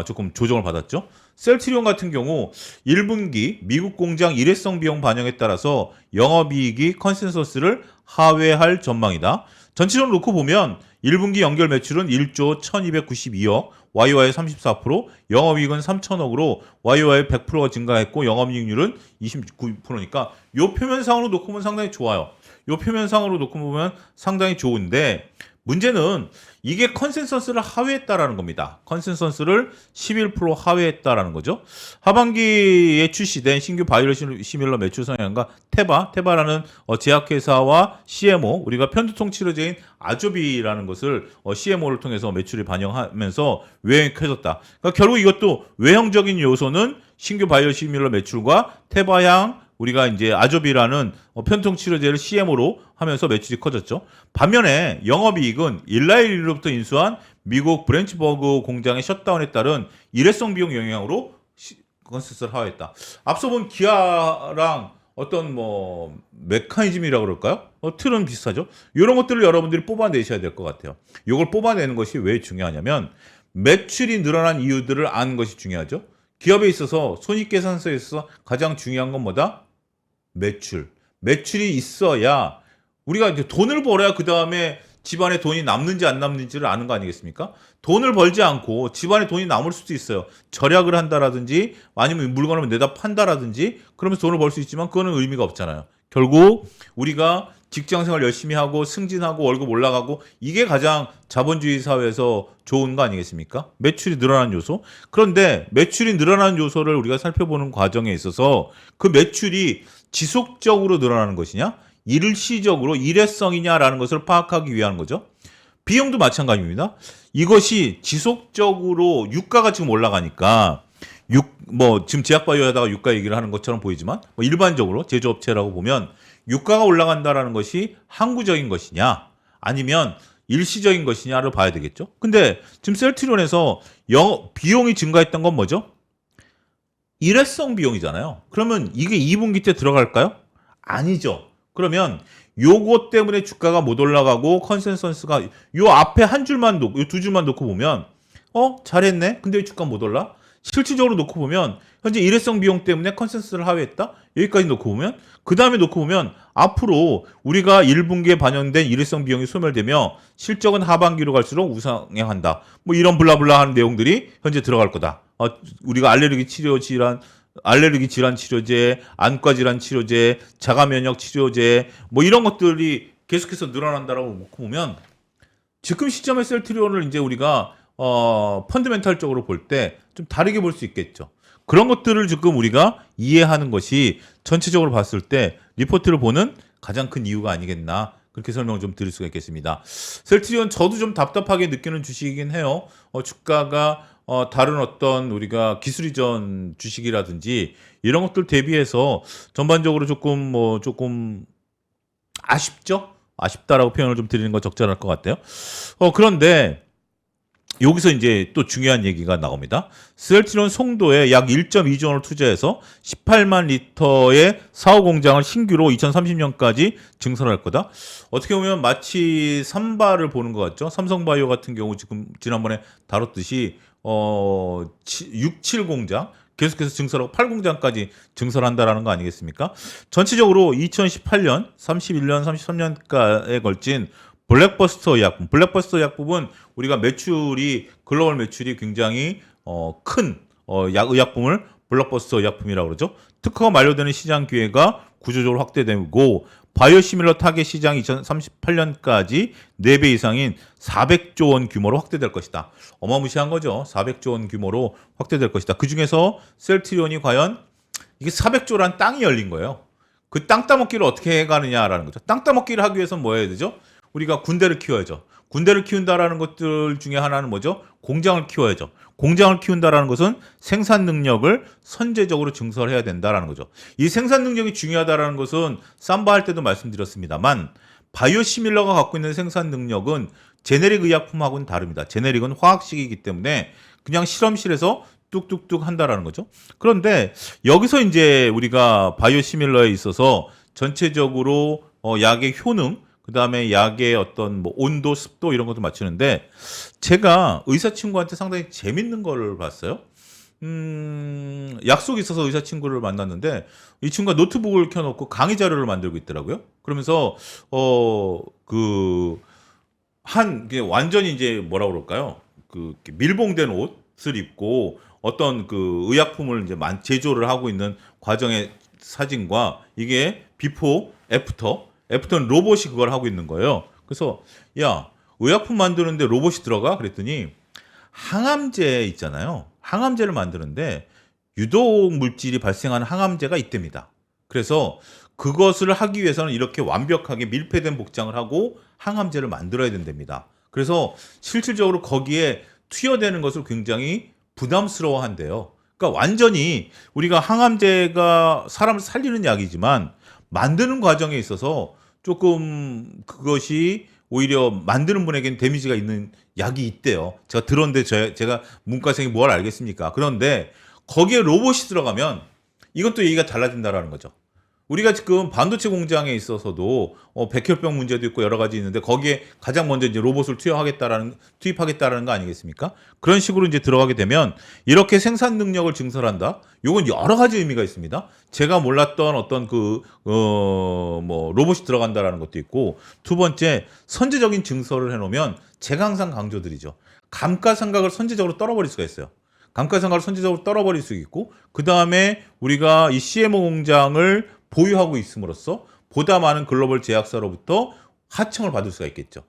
조금 조정을 받았죠. 셀트리온 같은 경우 1분기 미국 공장 일회성 비용 반영에 따라서 영업이익이 컨센서스를 하회할 전망이다. 전체적으로 놓고 보면 1분기 연결 매출은 1조 1292억, YOY 34%, 영업이익은 3천억으로 YOY 100%가 증가했고 영업이익률은 29%니까 요 표면상으로 놓고 보면 상당히 좋아요. 요 표면상으로 놓고 보면 상당히 좋은데 문제는 이게 컨센서스를 하회했다라는 겁니다. 컨센서스를 11% 하회했다라는 거죠. 하반기에 출시된 신규 바이오시밀러 매출 성향과 테바라는 제약회사와 CMO, 우리가 편두통 치료제인 아조비라는 것을 CMO를 통해서 매출을 반영하면서 외형이 커졌다. 그러니까 결국 이것도 외형적인 요소는 신규 바이오시밀러 매출과 테바향 우리가 이제 아조비라는 편통 치료제를 CMO로 하면서 매출이 커졌죠. 반면에 영업이익은 일라일로부터 인수한 미국 브랜치버그 공장의 셧다운에 따른 일회성 비용 영향으로 컨센서스를 하회했다. 앞서 본 기아랑 어떤 뭐 메커니즘이라고 그럴까요? 틀은 비슷하죠. 이런 것들을 여러분들이 뽑아내셔야 될 것 같아요. 이걸 뽑아내는 것이 왜 중요하냐면 매출이 늘어난 이유들을 아는 것이 중요하죠. 기업에 있어서 손익계산서에 있어서 가장 중요한 건 뭐다? 매출. 매출이 있어야 우리가 이제 돈을 벌어야 그 다음에 집안에 돈이 남는지 안 남는지를 아는 거 아니겠습니까? 돈을 벌지 않고 집안에 돈이 남을 수도 있어요. 절약을 한다라든지 아니면 물건을 내다 판다라든지 그러면서 돈을 벌 수 있지만 그거는 의미가 없잖아요. 결국 우리가 직장생활 열심히 하고 승진하고 월급 올라가고 이게 가장 자본주의 사회에서 좋은 거 아니겠습니까? 매출이 늘어나는 요소. 그런데 매출이 늘어나는 요소를 우리가 살펴보는 과정에 있어서 그 매출이 지속적으로 늘어나는 것이냐? 일시적으로 일회성이냐라는 것을 파악하기 위한 거죠. 비용도 마찬가지입니다. 이것이 지속적으로 유가가 지금 올라가니까 지금 제약바이오 하다가 유가 얘기를 하는 것처럼 보이지만 일반적으로 제조업체라고 보면 유가가 올라간다라는 것이 항구적인 것이냐 아니면 일시적인 것이냐를 봐야 되겠죠. 근데 지금 셀트리온에서 비용이 증가했던 건 뭐죠? 일회성 비용이잖아요. 그러면 이게 2분기 때 들어갈까요? 아니죠. 그러면 요것 때문에 주가가 못 올라가고 컨센서스가 요 앞에 한 줄만 놓고 요 두 줄만 놓고 보면 잘했네. 근데 왜 주가 못 올라? 실질적으로 놓고 보면 현재 일회성 비용 때문에 컨센서스를 하회했다. 여기까지 놓고 보면 그 다음에 놓고 보면 앞으로 우리가 1분기에 반영된 일회성 비용이 소멸되며 실적은 하반기로 갈수록 우상향한다. 뭐 이런 블라블라 하는 내용들이 현재 들어갈 거다. 우리가 알레르기 질환 치료제, 안과 질환 치료제, 자가 면역 치료제 뭐 이런 것들이 계속해서 늘어난다라고 놓고 보면 지금 시점의 셀트리온을 이제 우리가 펀드멘탈적으로 볼 때 좀 다르게 볼 수 있겠죠. 그런 것들을 지금 우리가 이해하는 것이 전체적으로 봤을 때 리포트를 보는 가장 큰 이유가 아니겠나 그렇게 설명을 좀 드릴 수가 있겠습니다. 셀트리온 저도 좀 답답하게 느끼는 주식이긴 해요. 주가가 다른 어떤 우리가 기술 이전 주식이라든지 이런 것들 대비해서 전반적으로 조금 아쉽죠? 아쉽다라고 표현을 좀 드리는 건 적절할 것 같아요. 그런데 여기서 이제 또 중요한 얘기가 나옵니다. 셀트리온 송도에 약 1.2조 원을 투자해서 18만 리터의 사후 공장을 신규로 2030년까지 증설할 거다. 어떻게 보면 마치 삼바를 보는 것 같죠. 삼성바이오 같은 경우 지금 지난번에 다뤘듯이 6, 7공장 계속해서 증설하고 8공장까지 증설한다라는 거 아니겠습니까? 전체적으로 2018년, 31년, 33년가에 걸친 블랙버스터 의약품은 우리가 글로벌 매출이 굉장히 큰 의약품을 블록버스터 의약품이라고 그러죠. 특허가 만료되는 시장 기회가 구조적으로 확대되고 바이오시밀러 타겟 시장이 2038년까지 4배 이상인 400조 원 규모로 확대될 것이다. 어마무시한 거죠. 400조 원 규모로 확대될 것이다. 그중에서 셀트리온이 과연 이게 400조란 땅이 열린 거예요. 그 땅 따먹기를 어떻게 해가느냐라는 거죠. 땅 따먹기를 하기 위해서는 뭐 해야 되죠? 우리가 군대를 키워야죠. 군대를 키운다라는 것들 중에 하나는 뭐죠? 공장을 키워야죠. 공장을 키운다라는 것은 생산 능력을 선제적으로 증설해야 된다라는 거죠. 이 생산 능력이 중요하다라는 것은 삼바 할 때도 말씀드렸습니다만 바이오시밀러가 갖고 있는 생산 능력은 제네릭 의약품하고는 다릅니다. 제네릭은 화학식이기 때문에 그냥 실험실에서 뚝뚝뚝 한다라는 거죠. 그런데 여기서 이제 우리가 바이오시밀러에 있어서 전체적으로 약의 효능 그 다음에 약의 어떤 온도, 습도 이런 것도 맞추는데 제가 의사 친구한테 상당히 재밌는 걸 봤어요. 약속이 있어서 의사 친구를 만났는데 이 친구가 노트북을 켜놓고 강의 자료를 만들고 있더라고요. 그러면서 그게 완전히 이제 뭐라 그럴까요? 밀봉된 옷을 입고 어떤 그 의약품을 이제 제조를 하고 있는 과정의 사진과 이게 비포, 애프터는 로봇이 그걸 하고 있는 거예요. 그래서 야, 의약품 만드는데 로봇이 들어가? 그랬더니 항암제 있잖아요. 항암제를 만드는데 유독 물질이 발생하는 항암제가 있답니다. 그래서 그것을 하기 위해서는 이렇게 완벽하게 밀폐된 복장을 하고 항암제를 만들어야 된답니다. 그래서 실질적으로 거기에 투여되는 것을 굉장히 부담스러워 한대요. 그러니까 완전히 우리가 항암제가 사람을 살리는 약이지만 만드는 과정에 있어서 조금 그것이 오히려 만드는 분에게는 데미지가 있는 약이 있대요. 제가 들었는데 제가 문과생이 뭘 알겠습니까? 그런데 거기에 로봇이 들어가면 이것도 얘기가 달라진다라는 거죠. 우리가 지금 반도체 공장에 있어서도 백혈병 문제도 있고 여러 가지 있는데 거기에 가장 먼저 이제 로봇을 투입하겠다라는 거 아니겠습니까? 그런 식으로 이제 들어가게 되면 이렇게 생산 능력을 증설한다. 요건 여러 가지 의미가 있습니다. 제가 몰랐던 어떤 뭐 로봇이 들어간다라는 것도 있고, 두 번째 선제적인 증설을 해놓으면 제가 항상 강조드리죠. 감가상각을 선제적으로 떨어버릴 수가 있어요. 감가상각을 선제적으로 떨어버릴 수 있고, 그 다음에 우리가 이 CMO 공장을 보유하고 있음으로써 보다 많은 글로벌 제약사로부터 하청을 받을 수가 있겠죠.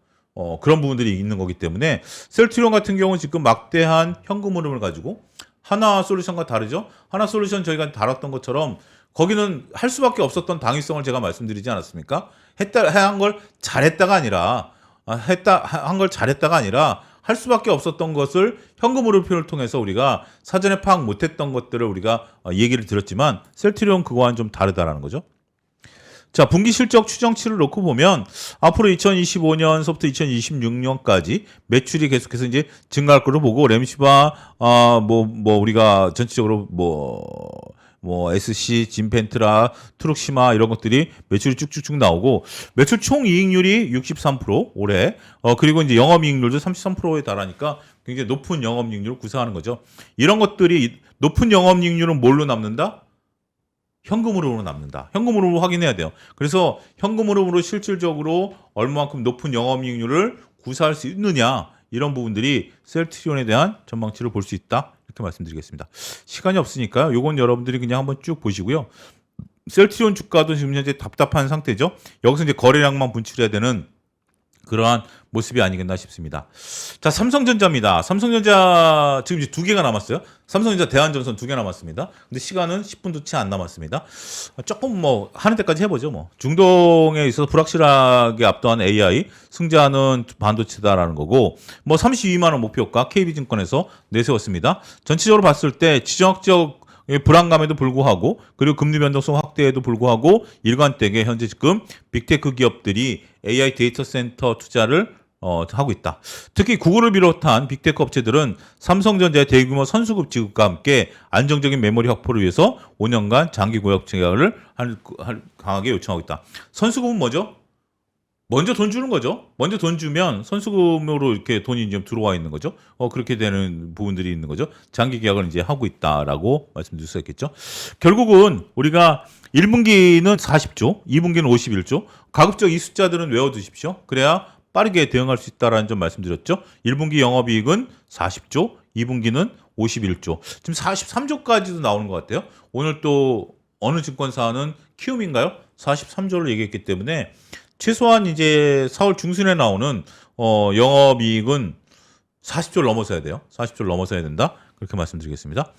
그런 부분들이 있는 거기 때문에 셀트리온 같은 경우는 지금 막대한 현금 흐름을 가지고, 하나솔루션과 다르죠. 하나솔루션 저희가 다뤘던 것처럼 거기는 할 수밖에 없었던 당위성을 제가 말씀드리지 않았습니까? 한 걸 잘했다가 아니라 할 수밖에 없었던 것을 현금 흐름표를 통해서 우리가 사전에 파악 못했던 것들을 우리가 얘기를 드렸지만, 셀트리온 그거와는 좀 다르다라는 거죠. 자, 분기 실적 추정치를 놓고 보면 앞으로 2025년서부터 2026년까지 매출이 계속해서 이제 증가할 거로 보고, 램시바 우리가 전체적으로 SC, 진펜트라, 트룩시마 이런 것들이 매출이 쭉쭉쭉 나오고, 매출 총 이익률이 63% 올해, 그리고 이제 영업이익률도 33%에 달하니까 굉장히 높은 영업이익률을 구사하는 거죠. 이런 것들이, 높은 영업이익률은 뭘로 남는다? 현금으로 남는다. 현금으로 확인해야 돼요. 그래서 현금으로 실질적으로 얼마만큼 높은 영업이익률을 구사할 수 있느냐, 이런 부분들이 셀트리온에 대한 전망치를 볼 수 있다, 이렇게 말씀드리겠습니다. 시간이 없으니까요. 요건 여러분들이 그냥 한번 쭉 보시고요. 셀트리온 주가도 지금 현재 답답한 상태죠. 여기서 이제 거래량만 분출해야 되는 그러한 모습이 아니겠나 싶습니다. 자, 삼성전자입니다. 삼성전자 지금 이제 2개가 남았어요. 삼성전자 대한전선 2개 남았습니다. 근데 시간은 10분도 채 안 남았습니다. 조금 하는 데까지 해보죠. 중동에 있어서 불확실하게 압도한 AI, 승자는 반도체다라는 거고, 32만 원 목표가 KB증권에서 내세웠습니다. 전체적으로 봤을 때 지정학적 불안감에도 불구하고, 그리고 금리 변동성 확대에도 불구하고 일관되게 현재 지금 빅테크 기업들이 AI 데이터 센터 투자를 하고 있다. 특히 구글을 비롯한 빅테크 업체들은 삼성전자의 대규모 선수급 지급과 함께 안정적인 메모리 확보를 위해서 5년간 장기 구역 제약을 강하게 요청하고 있다. 선수급은 뭐죠? 먼저 돈 주는 거죠. 먼저 돈 주면 선수금으로 이렇게 돈이 이제 들어와 있는 거죠. 그렇게 되는 부분들이 있는 거죠. 장기 계약을 이제 하고 있다라고 말씀드릴 수 있겠죠. 결국은 우리가 1분기는 40조, 2분기는 51조. 가급적 이 숫자들은 외워두십시오. 그래야 빠르게 대응할 수 있다라는 점 말씀드렸죠. 1분기 영업이익은 40조, 2분기는 51조. 지금 43조까지도 나오는 것 같아요. 오늘 또 어느 증권사는 키움인가요? 43조를 얘기했기 때문에 최소한 이제 4월 중순에 나오는 영업이익은 40조를 넘어서야 돼요. 40조를 넘어서야 된다. 그렇게 말씀드리겠습니다.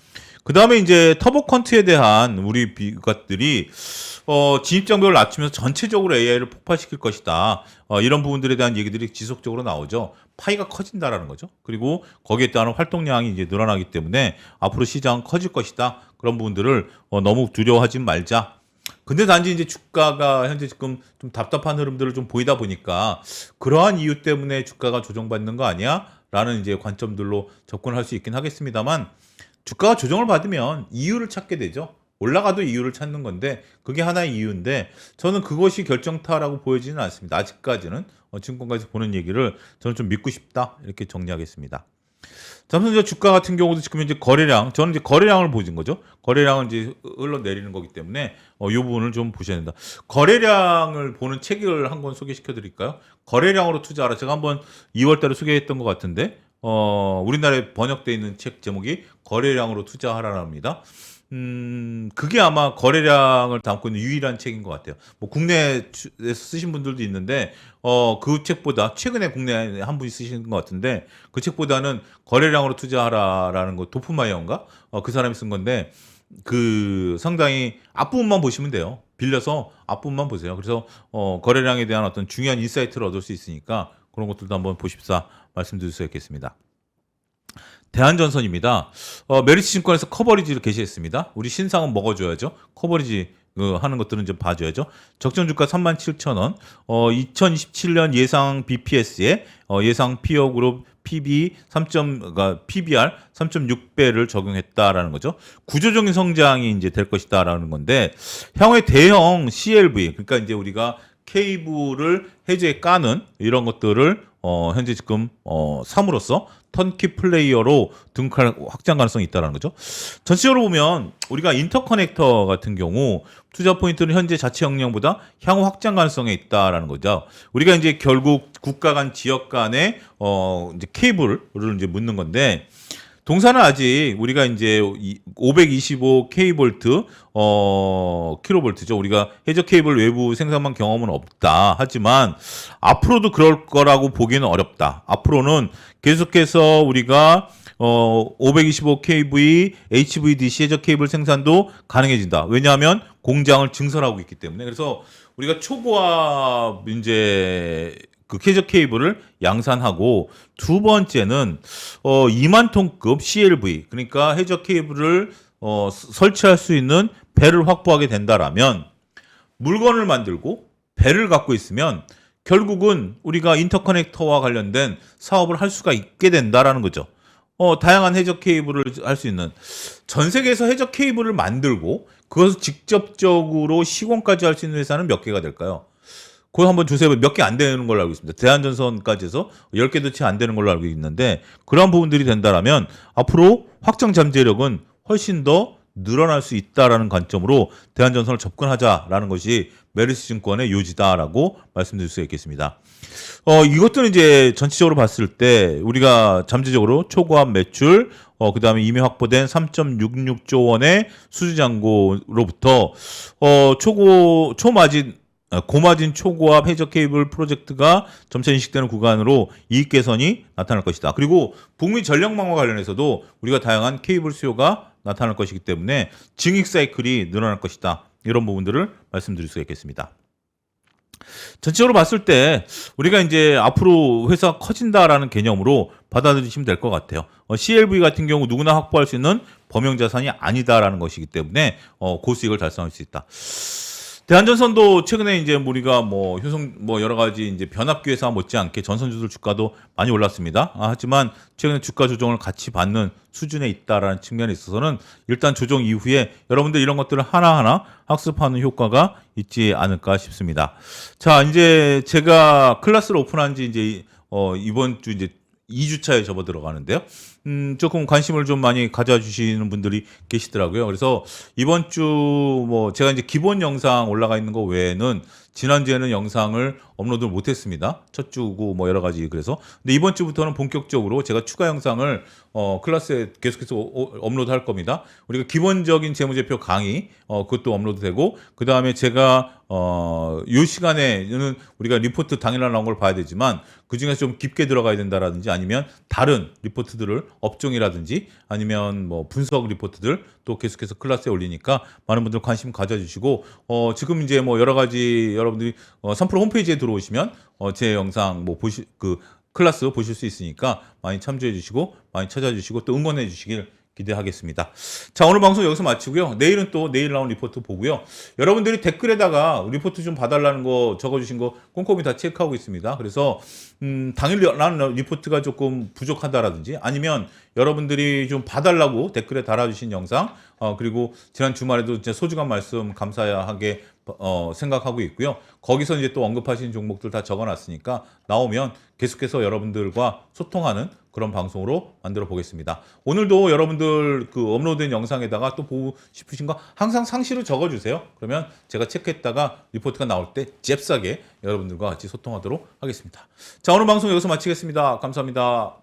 그 다음에 이제 터보컨트에 대한 우리 것들이 진입장벽을 낮추면서 전체적으로 AI를 폭발시킬 것이다. 이런 부분들에 대한 얘기들이 지속적으로 나오죠. 파이가 커진다라는 거죠. 그리고 거기에 따른 활동량이 이제 늘어나기 때문에 앞으로 시장은 커질 것이다. 그런 부분들을 너무 두려워하지 말자. 근데 단지 이제 주가가 현재 지금 좀 답답한 흐름들을 좀 보이다 보니까 그러한 이유 때문에 주가가 조정받는 거 아니야? 라는 이제 관점들로 접근할 수 있긴 하겠습니다만, 주가가 조정을 받으면 이유를 찾게 되죠. 올라가도 이유를 찾는 건데 그게 하나의 이유인데, 저는 그것이 결정타라고 보여지는 않습니다. 아직까지는 증권가에서 보는 얘기를 저는 좀 믿고 싶다, 이렇게 정리하겠습니다. 삼성전자 주가 같은 경우도 지금 이제 거래량, 저는 이제 거래량을 보진 거죠. 거래량을 이제 흘러내리는 거기 때문에 이 부분을 좀 보셔야 된다. 거래량을 보는 책을 한 권 소개시켜 드릴까요? 거래량으로 투자하라. 제가 한번 2월 달에 소개했던 것 같은데, 우리나라에 번역되어 있는 책 제목이 거래량으로 투자하라랍니다. 그게 아마 거래량을 담고 있는 유일한 책인 것 같아요. 국내에서 쓰신 분들도 있는데, 그 책보다, 최근에 국내에 한 분이 쓰신 것 같은데, 그 책보다는 거래량으로 투자하라라는 거, 도프마이어인가? 그 사람이 쓴 건데, 상당히 앞부분만 보시면 돼요. 빌려서 앞부분만 보세요. 그래서, 거래량에 대한 어떤 중요한 인사이트를 얻을 수 있으니까, 그런 것들도 한번 보십사 말씀드릴 수 있겠습니다. 대한전선입니다. 메리츠 증권에서 커버리지를 게시했습니다. 우리 신상은 먹어줘야죠. 커버리지 하는 것들은 좀 봐줘야죠. 적정주가 37,000원. 2027년 예상 BPS에 예상 피어 그룹 그러니까 PBR 3.6배를 적용했다라는 거죠. 구조적인 성장이 이제 될 것이다라는 건데 향후에 대형 CLV 그러니까 이제 우리가 케이블을 해저에 까는 이런 것들을 현재 지금 삼으로써 턴키 플레이어로 등극할 확장 가능성이 있다는 거죠. 전체적으로 보면 우리가 인터커넥터 같은 경우 투자 포인트는 현재 자체 역량보다 향후 확장 가능성에 있다라는 거죠. 우리가 이제 결국 국가 간 지역 간의 이제 케이블을 이제 묻는 건데 동사는 아직 우리가 이제 525 kV 킬로볼트죠. 우리가 해저 케이블 외부 생산만 경험은 없다. 하지만 앞으로도 그럴 거라고 보기는 어렵다. 앞으로는 계속해서 우리가 525 kV HVDC 해저 케이블 생산도 가능해진다. 왜냐하면 공장을 증설하고 있기 때문에. 그래서 우리가 초고압 이제 그 해저 케이블을 양산하고 두 번째는 2만 톤급 CLV 그러니까 해저 케이블을 설치할 수 있는 배를 확보하게 된다라면 물건을 만들고 배를 갖고 있으면 결국은 우리가 인터커넥터와 관련된 사업을 할 수가 있게 된다라는 거죠. 다양한 해저 케이블을 할 수 있는 전 세계에서 해저 케이블을 만들고 그것을 직접적으로 시공까지 할 수 있는 회사는 몇 개가 될까요? 그거 한번 주세요. 몇 개 안 되는 걸로 알고 있습니다. 대한전선까지 해서 10개도 채 안 되는 걸로 알고 있는데 그런 부분들이 된다라면 앞으로 확장 잠재력은 훨씬 더 늘어날 수 있다라는 관점으로 대한전선을 접근하자라는 것이 메리츠증권의 요지다라고 말씀드릴 수 있겠습니다. 이것들은 이제 전체적으로 봤을 때 우리가 잠재적으로 초고압 매출, 그다음에 이미 확보된 3.66조 원의 수주잔고로부터 고마진 초고압 해저 케이블 프로젝트가 점차 인식되는 구간으로 이익 개선이 나타날 것이다. 그리고 북미 전력망과 관련해서도 우리가 다양한 케이블 수요가 나타날 것이기 때문에 증익 사이클이 늘어날 것이다. 이런 부분들을 말씀드릴 수가 있겠습니다. 전체적으로 봤을 때 우리가 이제 앞으로 회사가 커진다라는 개념으로 받아들이시면 될 것 같아요. CLV 같은 경우 누구나 확보할 수 있는 범용 자산이 아니다라는 것이기 때문에 고수익을 달성할 수 있다. 대한전선도 최근에 이제 우리가 여러 가지 이제 변압기회사 못지않게 전선주들 주가도 많이 올랐습니다. 하지만 최근에 주가 조정을 같이 받는 수준에 있다라는 측면에 있어서는 일단 조정 이후에 여러분들 이런 것들을 하나하나 학습하는 효과가 있지 않을까 싶습니다. 자, 이제 제가 클래스를 오픈한 지 이제 이번 주 이제 2주차에 접어 들어가는데요. 조금 관심을 좀 많이 가져주시는 분들이 계시더라고요. 그래서 이번 주 제가 이제 기본 영상 올라가 있는 거 외에는 지난주에는 영상을 업로드 못했습니다. 첫 주고 여러 가지 그래서. 근데 이번 주부터는 본격적으로 제가 추가 영상을 클래스에 계속해서 업로드할 겁니다. 우리가 기본적인 재무제표 강의 그것도 업로드되고 그 다음에 제가 이 시간에는 우리가 리포트 당일날 나온 걸 봐야 되지만 그 중에서 좀 깊게 들어가야 된다라든지 아니면 다른 리포트들을 업종이라든지 아니면 분석 리포트들 또 계속해서 클래스에 올리니까 많은 분들 관심 가져주시고 지금 이제 여러 가지 여러분들이 선프로 홈페이지에 들어오시면 제 영상 클래스 보실 수 있으니까 많이 참조해 주시고 많이 찾아주시고 또 응원해 주시길 기대하겠습니다. 자, 오늘 방송 여기서 마치고요. 내일은 또 내일 나온 리포트 보고요. 여러분들이 댓글에다가 리포트 좀 봐달라는 거 적어주신 거 꼼꼼히 다 체크하고 있습니다. 그래서 당일 나온 리포트가 조금 부족하다라든지 아니면 여러분들이 좀 봐달라고 댓글에 달아주신 영상 그리고 지난 주말에도 진짜 소중한 말씀 감사하게 생각하고 있고요. 거기서 이제 또 언급하신 종목들 다 적어놨으니까 나오면 계속해서 여러분들과 소통하는 그런 방송으로 만들어 보겠습니다. 오늘도 여러분들 그 업로드된 영상에다가 또 보고 싶으신 거 항상 상시로 적어주세요. 그러면 제가 체크했다가 리포트가 나올 때 잽싸게 여러분들과 같이 소통하도록 하겠습니다. 자, 오늘 방송 여기서 마치겠습니다. 감사합니다.